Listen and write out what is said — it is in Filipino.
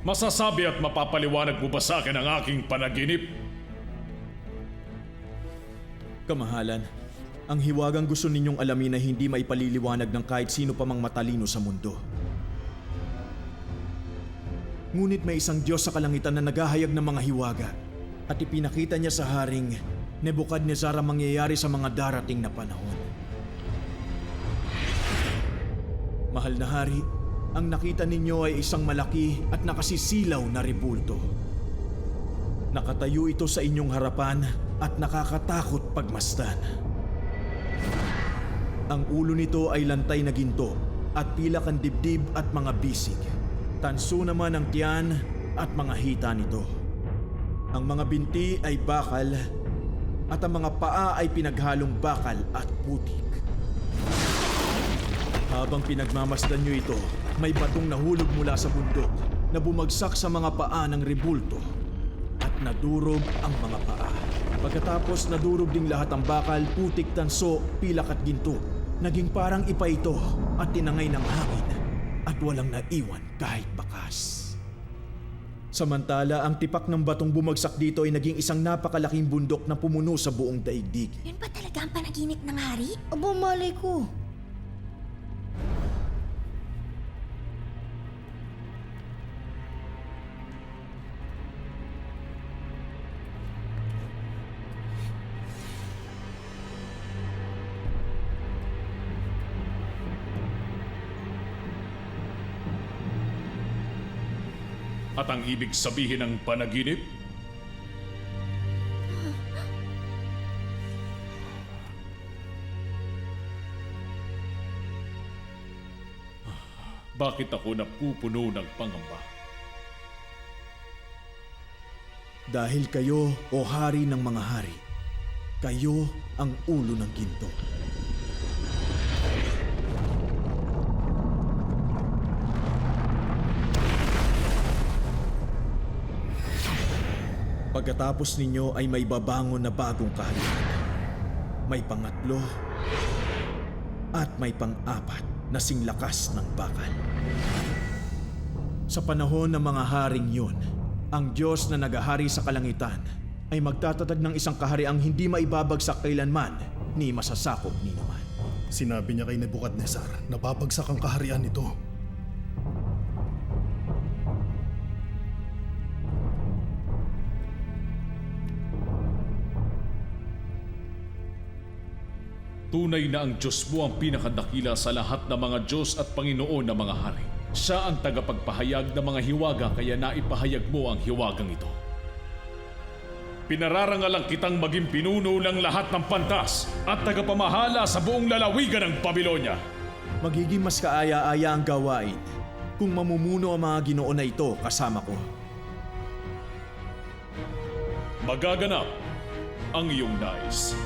Masasabi at mapapaliwanag mo ba sa akin ang aking panaginip? Kamahalan, ang hiwagang gusto ninyong alamin ay hindi maipaliliwanag ng kahit sino pa mang matalino sa mundo. Ngunit may isang Diyos sa kalangitan na naghahayag ng mga hiwaga at ipinakita niya sa Haring Nebukadnezar ang mangyayari sa mga darating na panahon. Mahal na hari, ang nakita ninyo ay isang malaki at nakasisilaw na rebulto. Nakatayo ito sa inyong harapan at nakakatakot pagmasdan. Ang ulo nito ay lantay na ginto at pilak ang dibdib at mga bisig. Tanso naman ang tiyan at mga hita nito. Ang mga binti ay bakal at ang mga paa ay pinaghalong bakal at putik. Habang pinagmamasdan nyo ito, may batong nahulog mula sa bundok na bumagsak sa mga paa ng rebulto at nadurog ang mga paa. Pagkatapos nadurog ding lahat ang bakal, putik, tanso, pilak at ginto. Naging parang ipa ito at tinangay ng hangin at walang naiwan kahit bakas. Samantala, ang tipak ng batong bumagsak dito ay naging isang napakalaking bundok na pumuno sa buong daigdig. Yun ba talaga ang panaginip ng hari? Aba, malay ko. At ang ibig sabihin ng panaginip? Bakit ako napupuno ng pangamba? Dahil kayo, o hari ng mga hari, kayo ang ulo ng ginto. Pagkatapos ninyo ay may babangon na bagong kaharian. May pangatlo at may pang-apat na singlakas ng bakal. Sa panahon ng mga haring yun, ang Diyos na nagahari sa kalangitan ay magtatatag ng isang kahariang hindi maibabagsak kailanman ni masasakop ni naman. Sinabi niya kay Nebukadnezar na babagsak ang kaharian nito. Tunay na ang Diyos mo ang pinakadakila sa lahat ng mga Diyos at Panginoon ng mga hari. Siya ang tagapagpahayag ng mga hiwaga kaya naipahayag mo ang hiwagang ito. Pinararangalang kitang maging pinuno ng lahat ng pantas at tagapamahala sa buong lalawigan ng Babylonia. Magiging mas kaaya-aya ang gawain kung mamumuno ang mga Ginoo na ito kasama ko. Magaganap ang iyong nais.